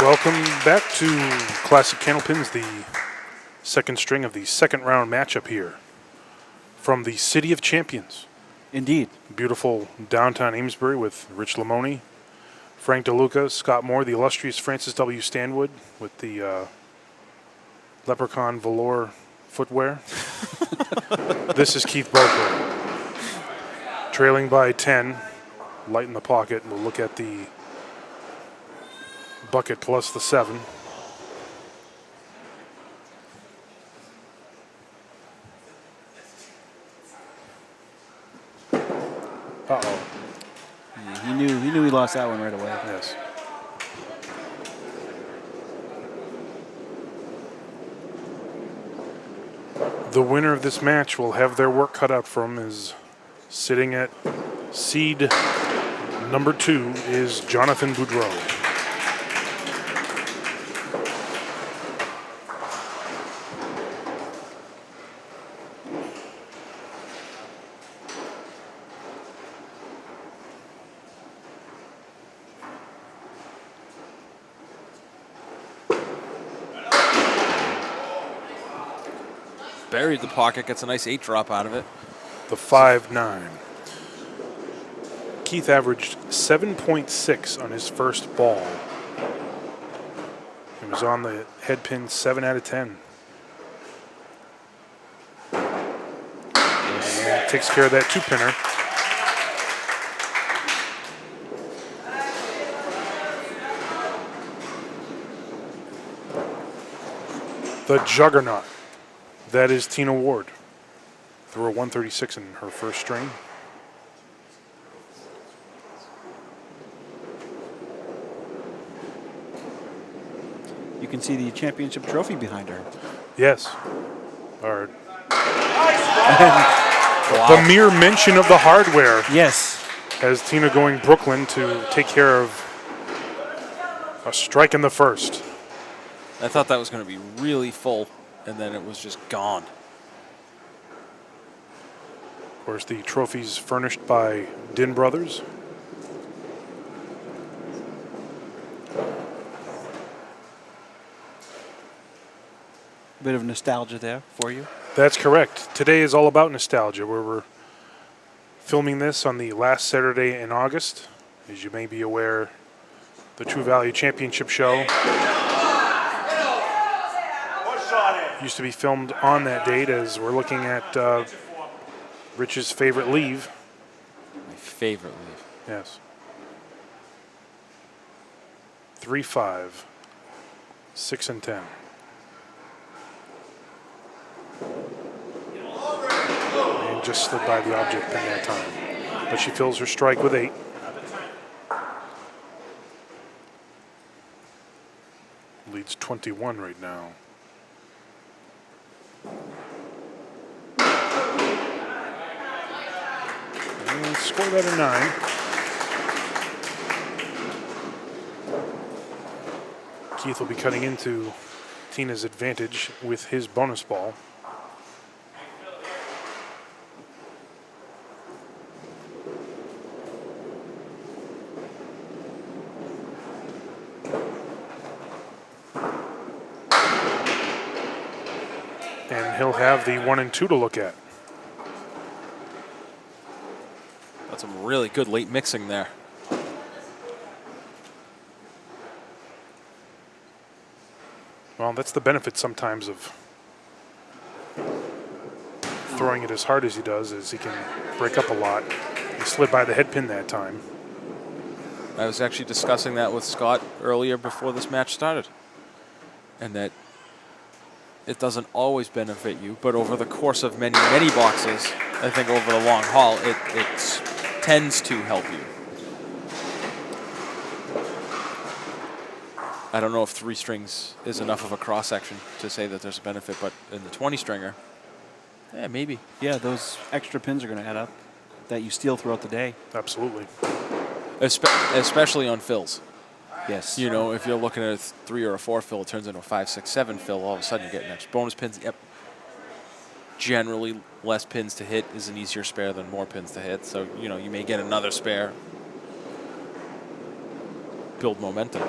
Welcome back to Classic Candlepins, the second string of the second round matchup here from the City of Champions. Indeed. Beautiful downtown Amesbury with Rich Lamoni, Frank DeLuca, Scott Moore, the illustrious Francis W. Stanwood with the leprechaun velour footwear. This is Keith Beaupre, trailing by 10, light in the pocket. We'll look at the bucket plus the 7. Uh-oh. Yeah, he knew he lost that one right away. Yes. The winner of this match will have their work cut out for him. Is sitting at seed number 2 is Jonathan Boudreau. Buried the pocket, gets a nice 8 drop out of it. The 5-9. Keith averaged 7.6 on his first ball. He was on the head pin 7 out of 10. And takes care of that 2-pinner. The juggernaut. That is Tina Ward. Threw a 136 in her first string. You can see the championship trophy behind her. Yes. The mere mention of the hardware Yes. has Tina going Brooklyn to take care of a strike in the first. I thought that was going to be really full, and then it was just gone. Of course, the trophy's furnished by Din Brothers. A bit of nostalgia there for you. That's correct. Today is all about nostalgia, where we're filming this on the last Saturday in August. As you may be aware, the True Value Championship show used to be filmed on that date, as we're looking at Rich's favorite leave. My favorite leave. Yes. 3-5, 6 and 10. And just slid by the object pin that time. But she fills her strike with 8. Leads 21 right now. And score that a 9. Keith will be cutting into Tina's advantage with his bonus ball. And he'll have the 1 and 2 to look at. That's some really good late mixing there. Well, that's the benefit sometimes of throwing it as hard as he does, is he can break up a lot. He slid by the head pin that time. I was actually discussing that with Scott earlier before this match started. And that it doesn't always benefit you, but over the course of many, many boxes, I think over the long haul, it tends to help you. I don't know if 3 strings is enough of a cross-section to say that there's a benefit, but in the 20-stringer, yeah, maybe. Yeah, those extra pins are going to add up that you steal throughout the day. Absolutely. Especially on fills. Yes. You know, if you're looking at a 3 or a 4 fill, it turns into a 5, 6, 7 fill. All of a sudden, you get an extra bonus pins. Yep. Generally, less pins to hit is an easier spare than more pins to hit. So, you know, you may get another spare. Build momentum.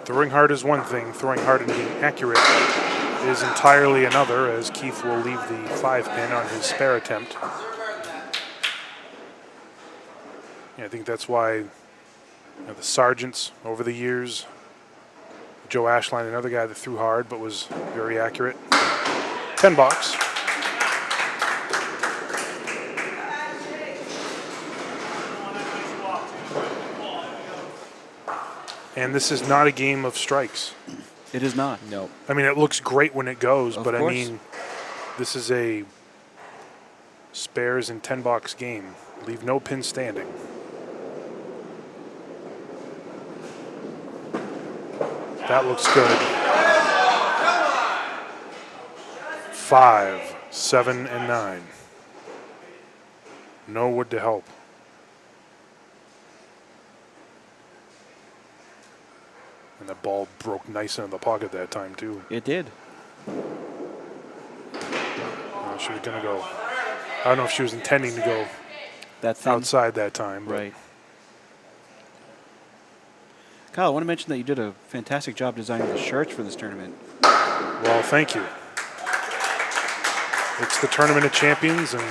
Throwing hard is one thing. Throwing hard and being accurate is entirely another, as Keith will leave the 5-pin on his spare attempt. Yeah, I think that's why the Sargents over the years, Joe Ashline, another guy that threw hard but was very accurate. 10 bucks. And this is not a game of strikes. It is not. No. I mean, it looks great when it goes, but course. I mean, this is a spares and 10-box game. Leave no pin standing. That looks good. 5, 7, and 9. No wood to help. And the ball broke nice into the pocket that time, too. It did. She was going to go. I don't know if she was intending to go That thin. outside that time. But Right. Kyle, I want to mention that you did a fantastic job designing the shirts for this tournament. Well, thank you. It's the Tournament of Champions and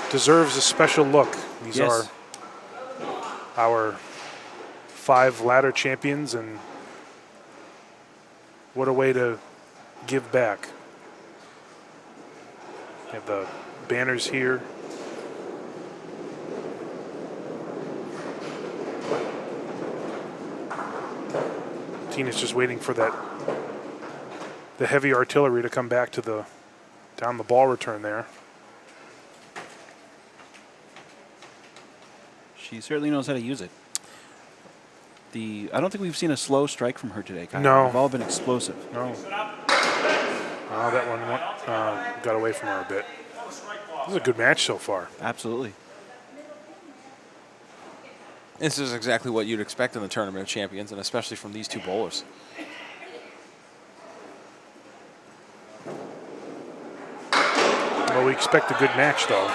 deserves a special look. These Yes. are our 5 ladder champions, and what a way to give back. We have the banners here. Tina's just waiting for the heavy artillery to come back to down the ball return there. She certainly knows how to use it. I don't think we've seen a slow strike from her today, Kyle. No. They've all been explosive. No. Oh, that one got away from her a bit. This is a good match so far. Absolutely. This is exactly what you'd expect in the Tournament of Champions, and especially from these two bowlers. Well, we expect a good match, though.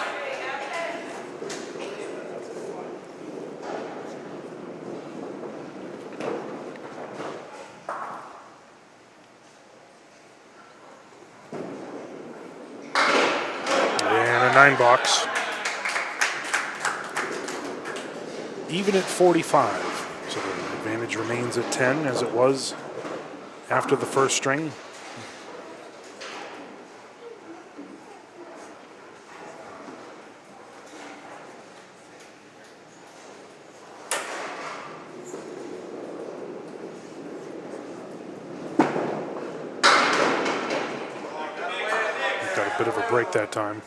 And a 9-box. Even at 45. So the advantage remains at 10 as it was after the first string. Got a bit of a break that time.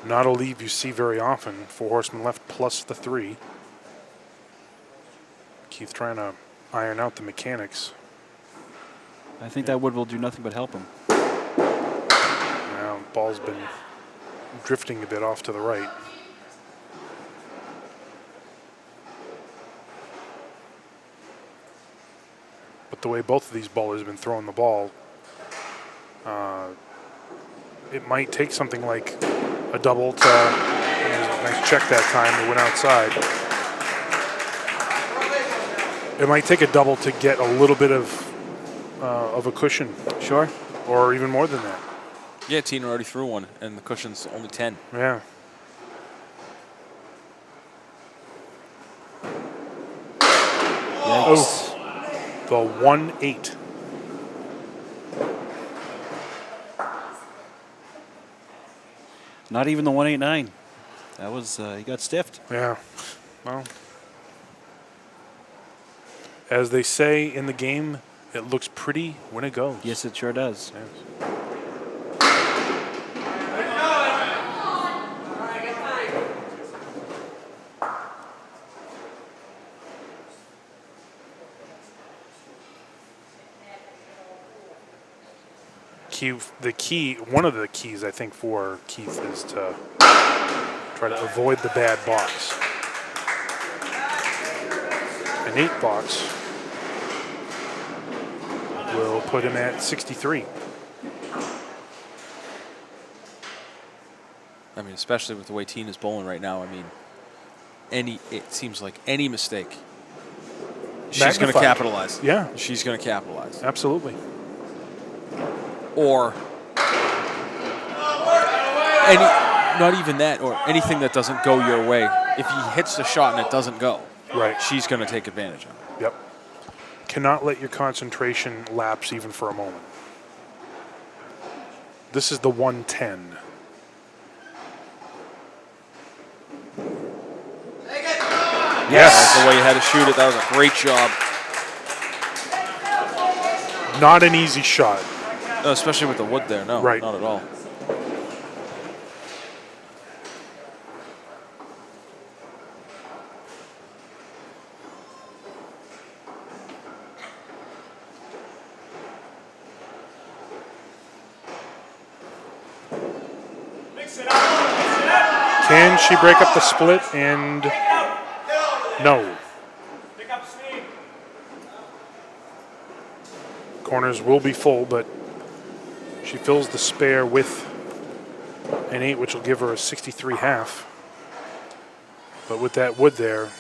Not a leave you see very often. 4 horsemen left plus the 3. Keith trying to iron out the mechanics. I think that wood will do nothing but help him. Now, ball's been drifting a bit off to the right. But the way both of these bowlers have been throwing the ball, it might take something like a double to, nice check that time, they went outside. It might take a double to get a little bit of a cushion. Sure. Or even more than that. Yeah, Tina already threw one, and the cushion's only 10. Yeah. Yikes. The 1-8. Not even the 189. That was, he got stiffed. Yeah. Well, as they say in the game, it looks pretty when it goes. Yes, it sure does. Yes. One of the keys, I think, for Keith is to try to avoid the bad box. An 8 box will put him at 63. I mean, especially with the way Tina's bowling right now. I mean, it seems like any mistake, she's going to magnified. capitalize. Yeah, She's going to capitalize. absolutely. Or not even that, or anything that doesn't go your way. If he hits the shot and it doesn't go, Right. she's going to take advantage of it. Yep. Cannot let your concentration lapse even for a moment. This is the 110. That's the way you had to shoot it. That was a great job. Not an easy shot. Especially with the wood there. No, Right. not at all. Can she break up the split? And no. Corners will be full, but she fills the spare with an 8, which will give her a 63 half. But with that wood there,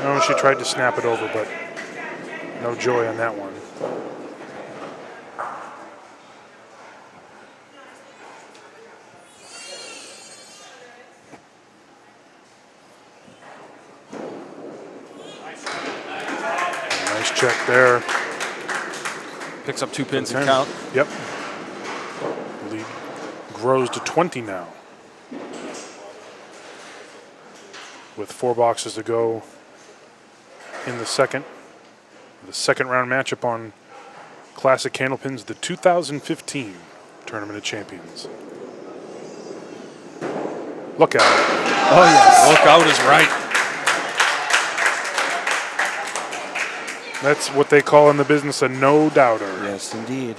no, she tried to snap it over, but no joy on that one. Nice check there. Picks up 2 pins and 10. count. Yep. Lead grows to 20 now. With 4 boxes to go in the second. The second round matchup on Classic Candlepins, the 2015 Tournament of Champions. Look out. Oh, yes. Look out is right. That's what they call in the business a no-doubter. Yes, indeed.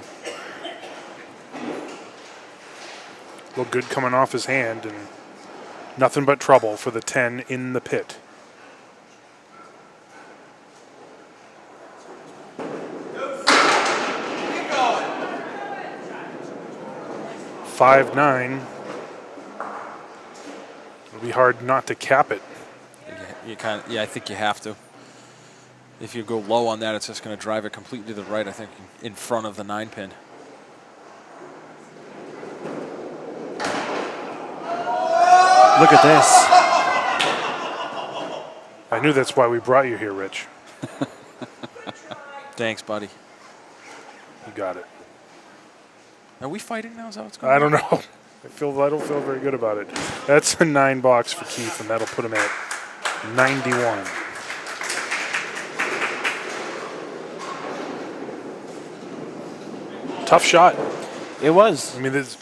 Look good coming off his hand, and nothing but trouble for the 10 in the pit. $5-9. It'll be hard not to cap it. I think you have to. If you go low on that, it's just going to drive it completely to the right, I think, in front of the 9 pin. Look at this. I knew that's why we brought you here, Rich. Thanks, buddy. You got it. Are we fighting now? Is that what's going on? I don't know. I don't feel very good about it. That's a 9 box for Keith, and that'll put him at 91. Tough shot. It was. I mean, there's,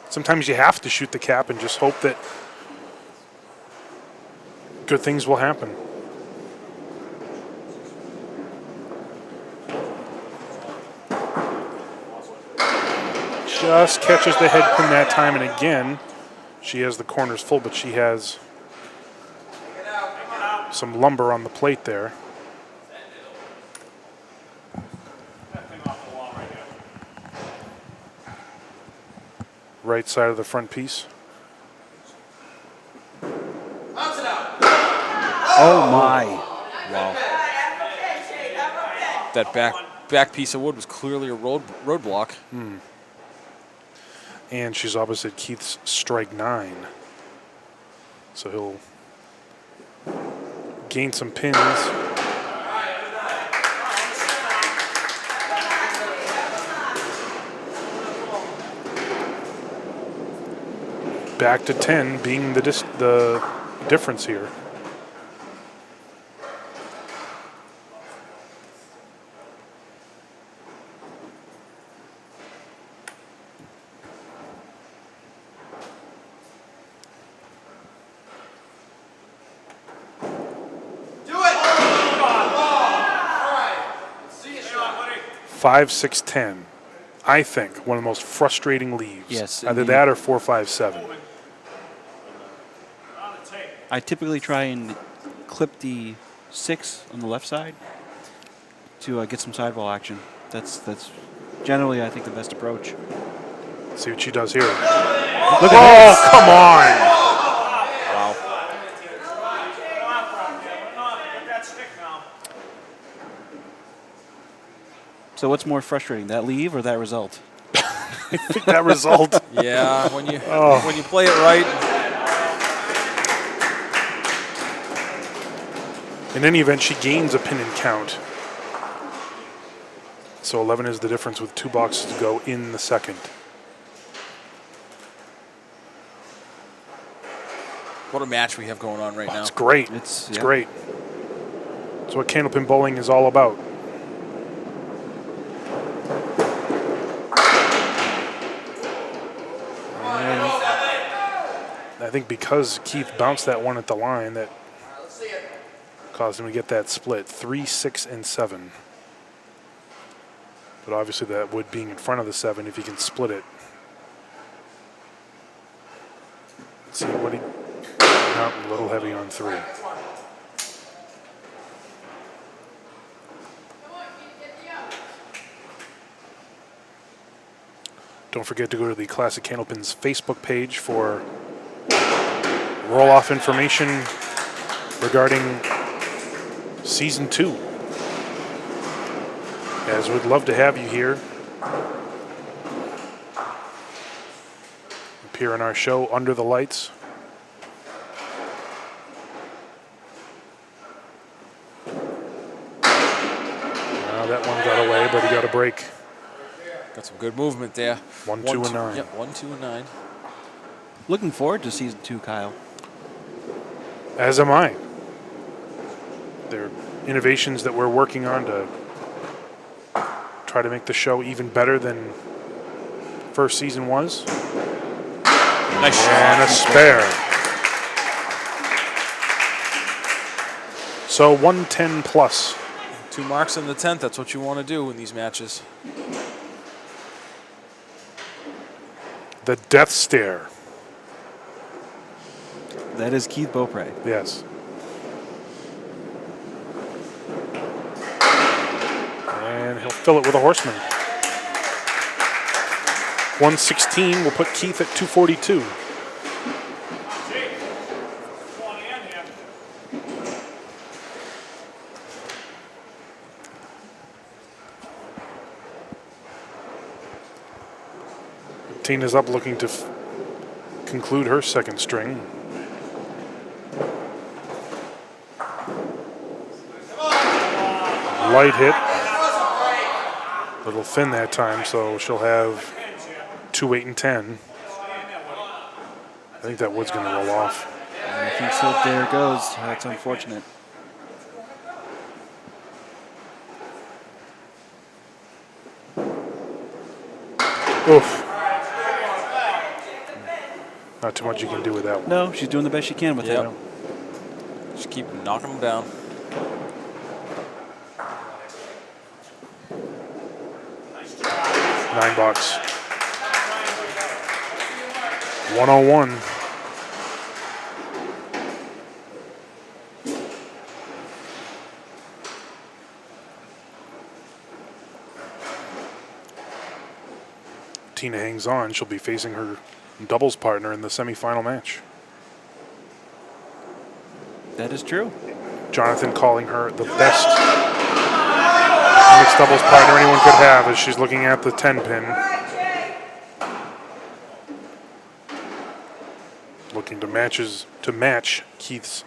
sometimes you have to shoot the cap and just hope that good things will happen. Just catches the head pin that time, and again, she has the corners full, but she has some lumber on the plate there. Right side of the front piece. Oh, my. Wow. That back piece of wood was clearly a roadblock. And she's opposite Keith's strike 9. So he'll gain some pins. Back to 10 being the difference here. Do it! 5, 6, 10. I think one of the most frustrating leaves. Yes, Either indeed. that or 4, 5, 7. I typically try and clip the 6 on the left side to get some sideball action. That's generally, I think, the best approach. See what she does here. Look Oh, at come on. Wow. So what's more frustrating, that leave or that result? I think that result. Yeah, when you Oh. when you play it right. In any event, she gains a pin and count. So 11 is the difference with 2 boxes to go in the second. What a match we have going on right now. It's great. It's It's great. It's what Candlepin bowling is all about. And I think because Keith bounced that one at the line, that caused him to get that split. 3, 6, and 7. But obviously that wood being in front of the 7, if he can split it. Let's see what he... No, a little heavy on 3. Don't forget to go to the Classic Candlepins Facebook page for roll-off information regarding Season 2. As we'd love to have you here. Appear in our show Under the Lights. That one got away, but he got a break. Got some good movement there. 1, 2, and 9. Yep, 1, 2, and 9. Looking forward to season 2, Kyle. As am I. There are innovations that we're working on to try to make the show even better than first season was. Nice shot. And a spare. So 110 plus. 2 marks in the 10th. That's what you want to do in these matches. The death stare. That is Keith Beaupre. Yes. And he'll fill it with a horseman. 116 will put Keith at 242. Tina's up looking to conclude her second string. Light hit. Little thin that time, so she'll have 2, 8, and 10. I think that wood's going to roll off. I think so. There it goes. That's unfortunate. Oof. Not too much you can do with that one. No, she's doing the best she can with Yep. it. Just keep knocking them down. $9. 101. Tina hangs on. She'll be facing her doubles partner in the semifinal match. That is true. Jonathan calling her the best mixed doubles partner anyone could have as she's looking at the 10 pin. Looking to match Keith's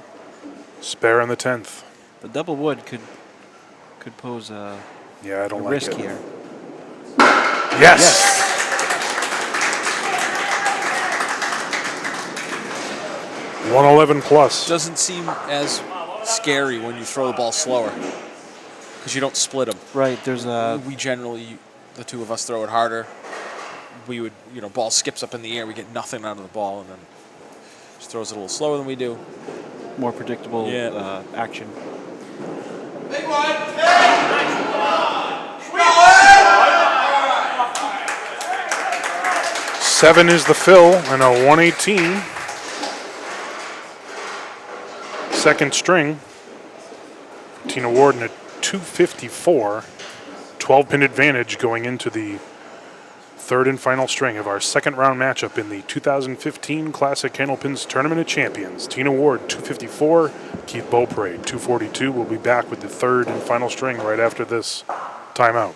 spare on the 10th. The double wood could pose a Yeah, I don't like risk it. here. Yes. 111 plus. Doesn't seem as scary when you throw the ball slower because you don't split them. Right, there's a... We generally, the two of us throw it harder. We would, ball skips up in the air. We get nothing out of the ball, and then just throws it a little slower than we do. more predictable action. Big one. 7 is the fill and a 118. Second string. Tina Ward at 254. 12-pin advantage going into the third and final string of our second round matchup in the 2015 Classic Candlepins Tournament of Champions. Tina Ward, 254. Keith Beaupre, 242. We'll be back with the third and final string right after this timeout.